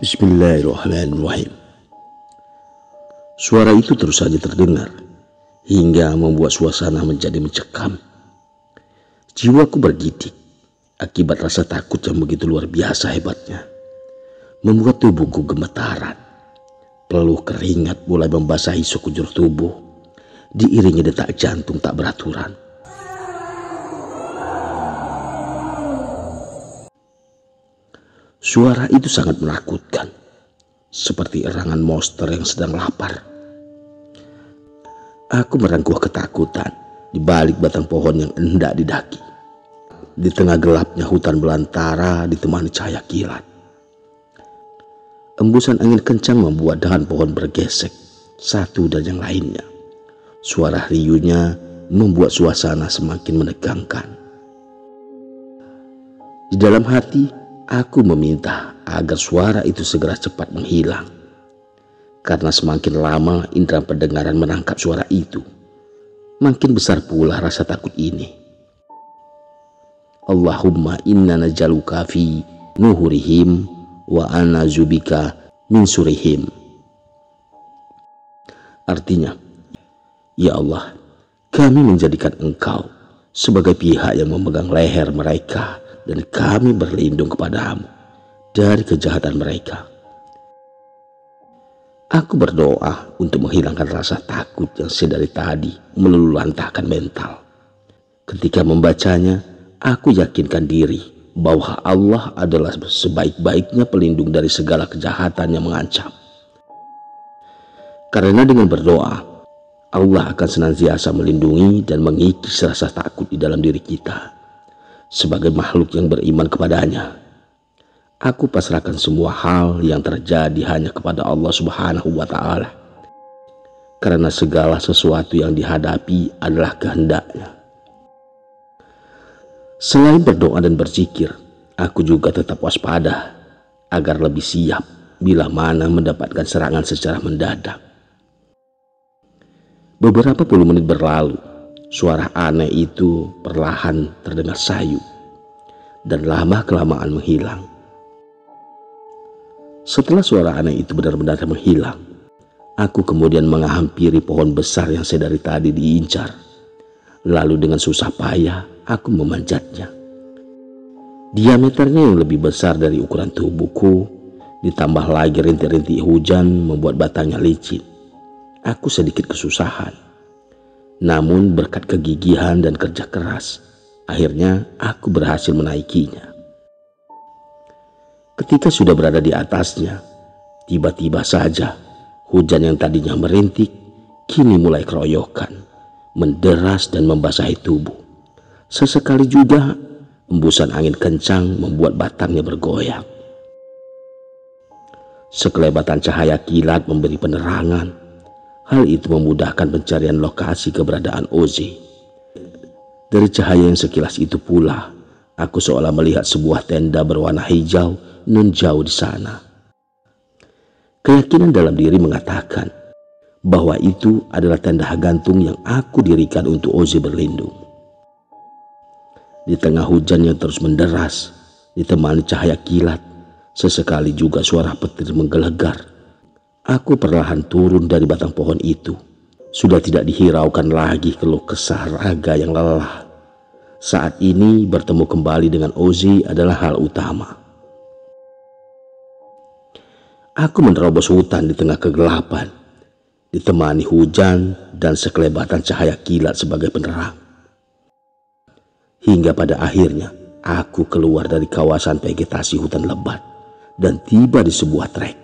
Bismillahirrahmanirrahim. Suara itu terus saja terdengar hingga membuat suasana menjadi mencekam. Jiwaku bergidik akibat rasa takut yang begitu luar biasa hebatnya, membuat tubuhku gemetaran. Peluh keringat mulai membasahi sekujur tubuh, diiringi detak jantung tak beraturan. Suara itu sangat menakutkan, seperti erangan monster yang sedang lapar. Aku merengkuh ketakutan di balik batang pohon yang hendak didaki. Di tengah gelapnya hutan belantara ditemani cahaya kilat. Embusan angin kencang membuat dahan pohon bergesek satu dan yang lainnya. Suara riuhnya membuat suasana semakin menegangkan. Di dalam hati, aku meminta agar suara itu segera cepat menghilang. Karena semakin lama indera pendengaran menangkap suara itu, makin besar pula rasa takut ini. Allahumma inna najaluka fi nuhurihim wa anazubika min surihim. Artinya, ya Allah, kami menjadikan Engkau sebagai pihak yang memegang leher mereka, dan kami berlindung kepadamu dari kejahatan mereka. Aku berdoa untuk menghilangkan rasa takut yang sedari tadi meluluhlantahkan mental. Ketika membacanya, aku yakinkan diri bahwa Allah adalah sebaik-baiknya pelindung dari segala kejahatan yang mengancam. Karena dengan berdoa, Allah akan senantiasa melindungi dan mengikis rasa takut di dalam diri kita. Sebagai makhluk yang beriman kepadanya, aku pasrahkan semua hal yang terjadi hanya kepada Allah Subhanahu wa Ta'ala, karena segala sesuatu yang dihadapi adalah kehendaknya. Selain berdoa dan berzikir, aku juga tetap waspada agar lebih siap bila mana mendapatkan serangan secara mendadak. Beberapa puluh menit berlalu, suara aneh itu perlahan terdengar sayu dan lama-kelamaan menghilang. Setelah suara aneh itu benar-benar menghilang, aku kemudian menghampiri pohon besar yang sedari tadi diincar. Lalu dengan susah payah aku memanjatnya. Diameternya yang lebih besar dari ukuran tubuhku, ditambah lagi rintik-rintik hujan membuat batangnya licin. Aku sedikit kesusahan. Namun berkat kegigihan dan kerja keras, akhirnya aku berhasil menaikinya. Ketika sudah berada di atasnya, tiba-tiba saja hujan yang tadinya merintik kini mulai keroyokan, menderas dan membasahi tubuh. Sesekali juga embusan angin kencang membuat batangnya bergoyang. Sekelebatan cahaya kilat memberi penerangan. Hal itu memudahkan pencarian lokasi keberadaan Ozi. Dari cahaya yang sekilas itu pula, aku seolah melihat sebuah tenda berwarna hijau nun jauh di sana. Keyakinan dalam diri mengatakan bahwa itu adalah tenda gantung yang aku dirikan untuk Ozi berlindung. Di tengah hujan yang terus menderas, ditemani cahaya kilat, sesekali juga suara petir menggelegar. Aku perlahan turun dari batang pohon itu. Sudah tidak dihiraukan lagi keluh kesah raga yang lelah. Saat ini bertemu kembali dengan Ozi adalah hal utama. Aku menerobos hutan di tengah kegelapan, ditemani hujan dan sekelebatan cahaya kilat sebagai penerang. Hingga pada akhirnya aku keluar dari kawasan vegetasi hutan lebat dan tiba di sebuah trek.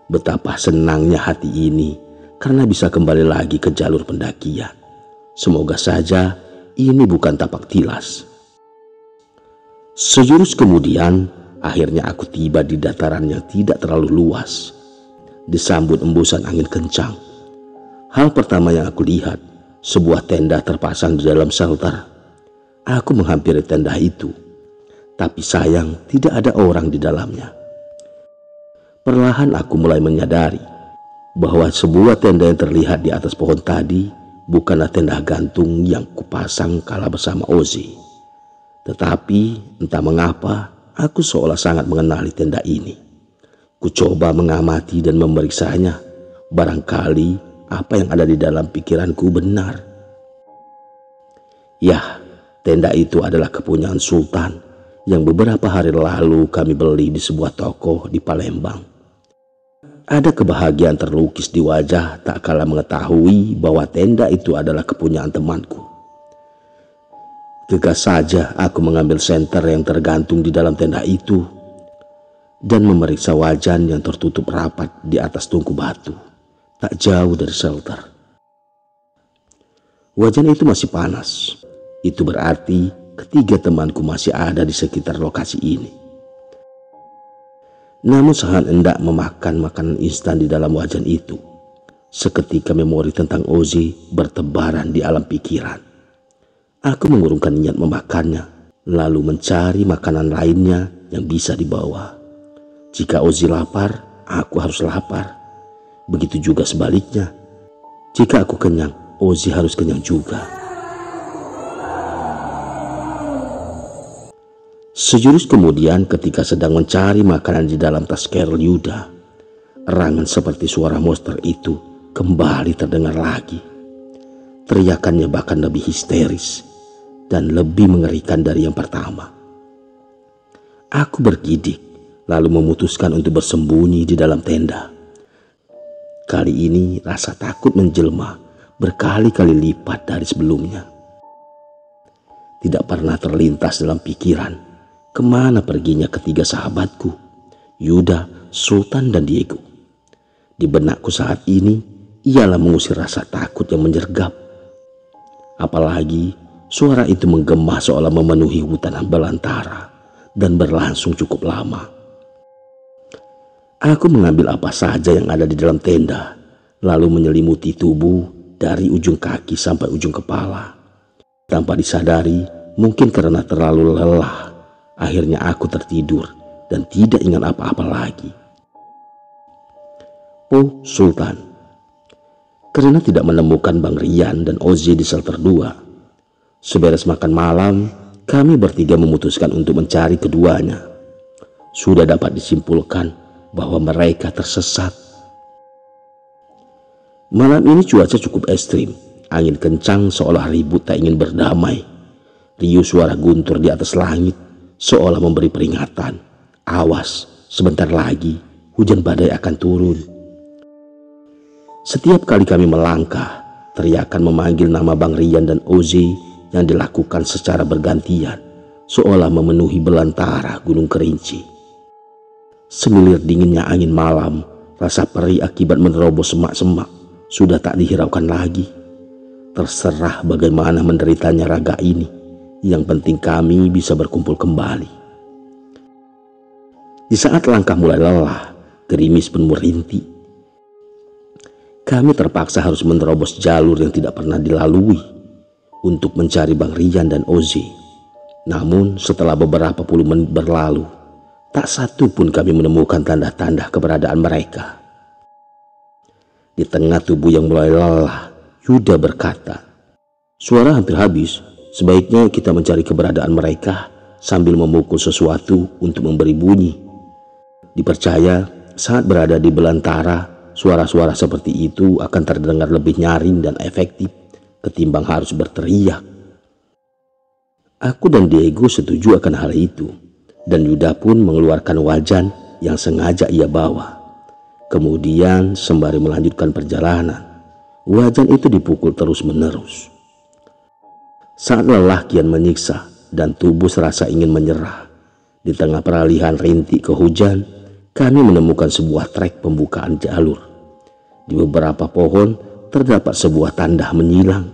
Betapa senangnya hati ini karena bisa kembali lagi ke jalur pendakian. Semoga saja ini bukan tapak tilas. Sejurus kemudian, akhirnya aku tiba di dataran yang tidak terlalu luas. Disambut embusan angin kencang. Hal pertama yang aku lihat, sebuah tenda terpasang di dalam shelter. Aku menghampiri tenda itu, tapi sayang tidak ada orang di dalamnya. Perlahan aku mulai menyadari bahwa sebuah tenda yang terlihat di atas pohon tadi bukanlah tenda gantung yang kupasang kala bersama Ozi. Tetapi entah mengapa aku seolah sangat mengenali tenda ini. Ku coba mengamati dan memeriksanya. Barangkali apa yang ada di dalam pikiranku benar. Yah, tenda itu adalah kepunyaan Sultan yang beberapa hari lalu kami beli di sebuah toko di Palembang. Ada kebahagiaan terlukis di wajah tak kala mengetahui bahwa tenda itu adalah kepunyaan temanku. Gegas saja aku mengambil senter yang tergantung di dalam tenda itu dan memeriksa wajan yang tertutup rapat di atas tungku batu, tak jauh dari shelter. Wajan itu masih panas. Itu berarti ketiga temanku masih ada di sekitar lokasi ini. Namun sangat hendak memakan makanan instan di dalam wajan itu. Seketika memori tentang Ozi bertebaran di alam pikiran. Aku mengurungkan niat memakannya, lalu mencari makanan lainnya yang bisa dibawa. Jika Ozi lapar, aku harus lapar. Begitu juga sebaliknya. Jika aku kenyang, Ozi harus kenyang juga. Sejurus kemudian ketika sedang mencari makanan di dalam tas Carol Yuda, erangan seperti suara monster itu kembali terdengar lagi. Teriakannya bahkan lebih histeris dan lebih mengerikan dari yang pertama. Aku bergidik lalu memutuskan untuk bersembunyi di dalam tenda. Kali ini rasa takut menjelma berkali-kali lipat dari sebelumnya. Tidak pernah terlintas dalam pikiran kemana perginya ketiga sahabatku, Yuda, Sultan, dan Diego. Di benakku saat ini ialah mengusir rasa takut yang menyergap. Apalagi suara itu menggema seolah memenuhi hutan belantara dan berlangsung cukup lama. Aku mengambil apa saja yang ada di dalam tenda, lalu menyelimuti tubuh dari ujung kaki sampai ujung kepala. Tanpa disadari, mungkin karena terlalu lelah, akhirnya aku tertidur dan tidak ingat apa-apa lagi. Oh Sultan, karena tidak menemukan Bang Rian dan Ozi di shelter 2. Seberes makan malam, kami bertiga memutuskan untuk mencari keduanya. Sudah dapat disimpulkan bahwa mereka tersesat. Malam ini cuaca cukup ekstrim. Angin kencang seolah ribut tak ingin berdamai. Riuh suara guntur di atas langit seolah memberi peringatan. Awas, sebentar lagi hujan badai akan turun. Setiap kali kami melangkah, teriakan memanggil nama Bang Rian dan Ozi yang dilakukan secara bergantian, seolah memenuhi belantara Gunung Kerinci. Semilir dinginnya angin malam, rasa perih akibat menerobos semak-semak sudah tak dihiraukan lagi. Terserah bagaimana menderitanya raga ini, yang penting kami bisa berkumpul kembali. Di saat langkah mulai lelah, gerimis pun merintih. Kami terpaksa harus menerobos jalur yang tidak pernah dilalui untuk mencari Bang Rian dan Ozi. Namun setelah beberapa puluh menit berlalu, tak satu pun kami menemukan tanda-tanda keberadaan mereka. Di tengah tubuh yang mulai lelah, Yuda berkata, "Suara hampir habis. Sebaiknya kita mencari keberadaan mereka sambil memukul sesuatu untuk memberi bunyi." Dipercaya saat berada di belantara, suara-suara seperti itu akan terdengar lebih nyaring dan efektif ketimbang harus berteriak. Aku dan Diego setuju akan hal itu, dan Yuda pun mengeluarkan wajan yang sengaja ia bawa. Kemudian sembari melanjutkan perjalanan, wajan itu dipukul terus-menerus. Saat lelah kian menyiksa dan tubuh serasa ingin menyerah, di tengah peralihan rintik ke hujan, kami menemukan sebuah trek pembukaan jalur. Di beberapa pohon terdapat sebuah tanda menyilang.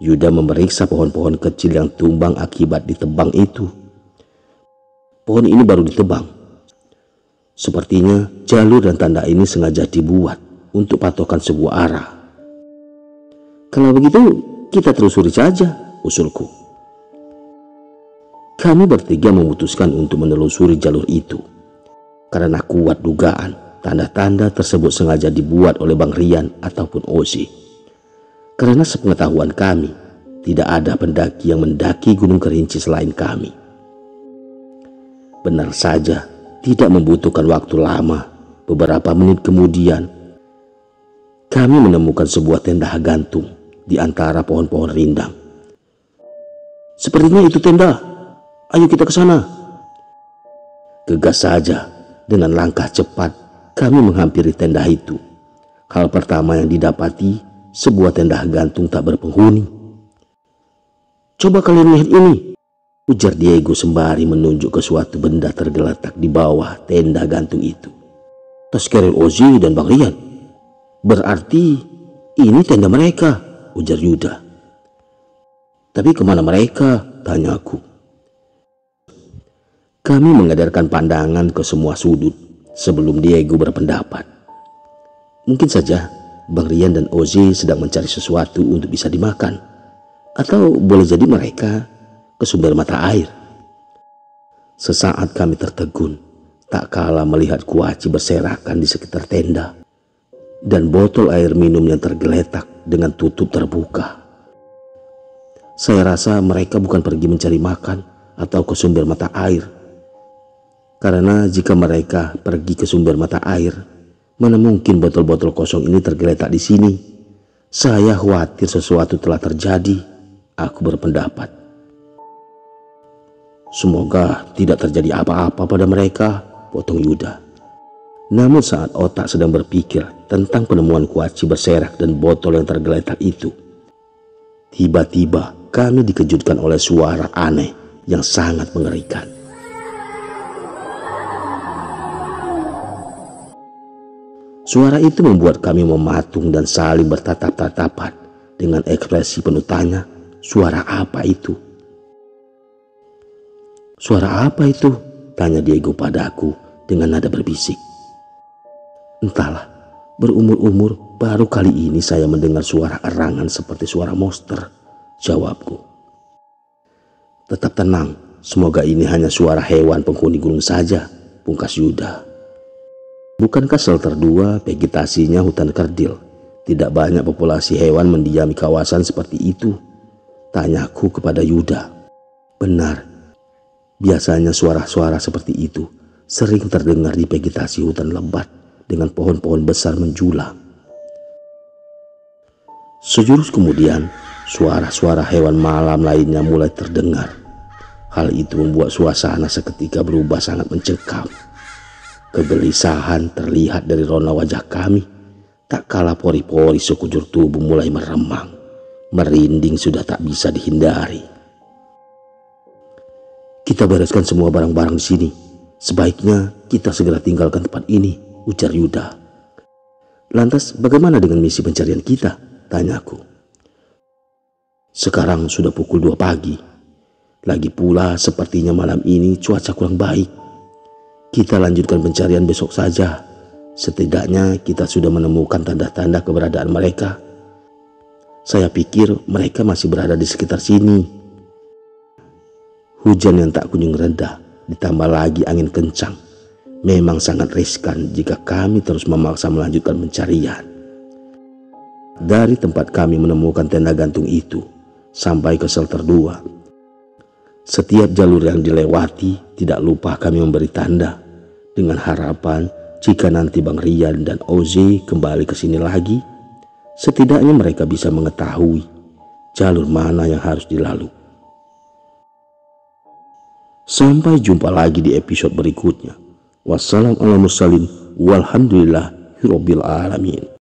Yuda memeriksa pohon-pohon kecil yang tumbang akibat ditebang itu. Pohon ini baru ditebang. Sepertinya jalur dan tanda ini sengaja dibuat untuk patokan sebuah arah. Kalau begitu, kita telusuri saja, usulku. Kami bertiga memutuskan untuk menelusuri jalur itu. Karena kuat dugaan tanda-tanda tersebut sengaja dibuat oleh Bang Rian ataupun Ozi. Karena sepengetahuan kami, tidak ada pendaki yang mendaki Gunung Kerinci selain kami. Benar saja, tidak membutuhkan waktu lama. Beberapa menit kemudian, kami menemukan sebuah tenda gantung di antara pohon-pohon rindang. "Sepertinya itu tenda. Ayo kita ke sana." Gegas saja, dengan langkah cepat kami menghampiri tenda itu. Hal pertama yang didapati, sebuah tenda gantung tak berpenghuni. "Coba kalian lihat ini," ujar Diego sembari menunjuk ke suatu benda tergeletak di bawah tenda gantung itu. "Tas keril Ozzy dan Bang Rian. Berarti ini tenda mereka," ujar Yuda. "Tapi kemana mereka?" tanya aku. Kami mengedarkan pandangan ke semua sudut sebelum Diego berpendapat. Mungkin saja Bang Rian dan Ozzy sedang mencari sesuatu untuk bisa dimakan. Atau boleh jadi mereka ke sumber mata air. Sesaat kami tertegun, tak kalah melihat kuaci berserakan di sekitar tenda dan botol air minum yang tergeletak dengan tutup terbuka. Saya rasa mereka bukan pergi mencari makan atau ke sumber mata air. Karena jika mereka pergi ke sumber mata air, mana mungkin botol-botol kosong ini tergeletak di sini? Saya khawatir sesuatu telah terjadi, aku berpendapat. "Semoga tidak terjadi apa-apa pada mereka," potong Yuda. Namun saat otak sedang berpikir tentang penemuan kuaci berserak dan botol yang tergeletak itu, tiba-tiba kami dikejutkan oleh suara aneh yang sangat mengerikan. Suara itu membuat kami mematung dan saling bertatap-tatapan dengan ekspresi penuh tanya, "Suara apa itu?" "Suara apa itu?" tanya Diego padaku dengan nada berbisik. "Entahlah, berumur-umur baru kali ini saya mendengar suara erangan seperti suara monster," jawabku. "Tetap tenang, semoga ini hanya suara hewan penghuni gunung saja," pungkas Yuda. "Bukankah shelter 2 vegetasinya hutan kerdil? Tidak banyak populasi hewan mendiami kawasan seperti itu?" tanyaku kepada Yuda. Benar, biasanya suara-suara seperti itu sering terdengar di vegetasi hutan lebat dengan pohon-pohon besar menjulang. Sejurus kemudian, suara-suara hewan malam lainnya mulai terdengar. Hal itu membuat suasana seketika berubah sangat mencekam. Kegelisahan terlihat dari rona wajah kami. Tak kalah pori-pori sekujur tubuh mulai meremang. Merinding sudah tak bisa dihindari. "Kita bereskan semua barang-barang di sini. Sebaiknya kita segera tinggalkan tempat ini," ujar Yuda. "Lantas bagaimana dengan misi pencarian kita?" tanyaku. "Sekarang sudah pukul 2 pagi. Lagi pula sepertinya malam ini cuaca kurang baik. Kita lanjutkan pencarian besok saja. Setidaknya kita sudah menemukan tanda-tanda keberadaan mereka. Saya pikir mereka masih berada di sekitar sini." Hujan yang tak kunjung reda, ditambah lagi angin kencang. Memang sangat riskan jika kami terus memaksa melanjutkan pencarian. Dari tempat kami menemukan tenda gantung itu sampai ke shelter 2. Setiap jalur yang dilewati tidak lupa kami memberi tanda. Dengan harapan jika nanti Bang Rian dan Ozzy kembali ke sini lagi, setidaknya mereka bisa mengetahui jalur mana yang harus dilalui. Sampai jumpa lagi di episode berikutnya. Wassalamualaikum warahmatullahi wabarakatuh. Walhamdulillahirabbil alamin.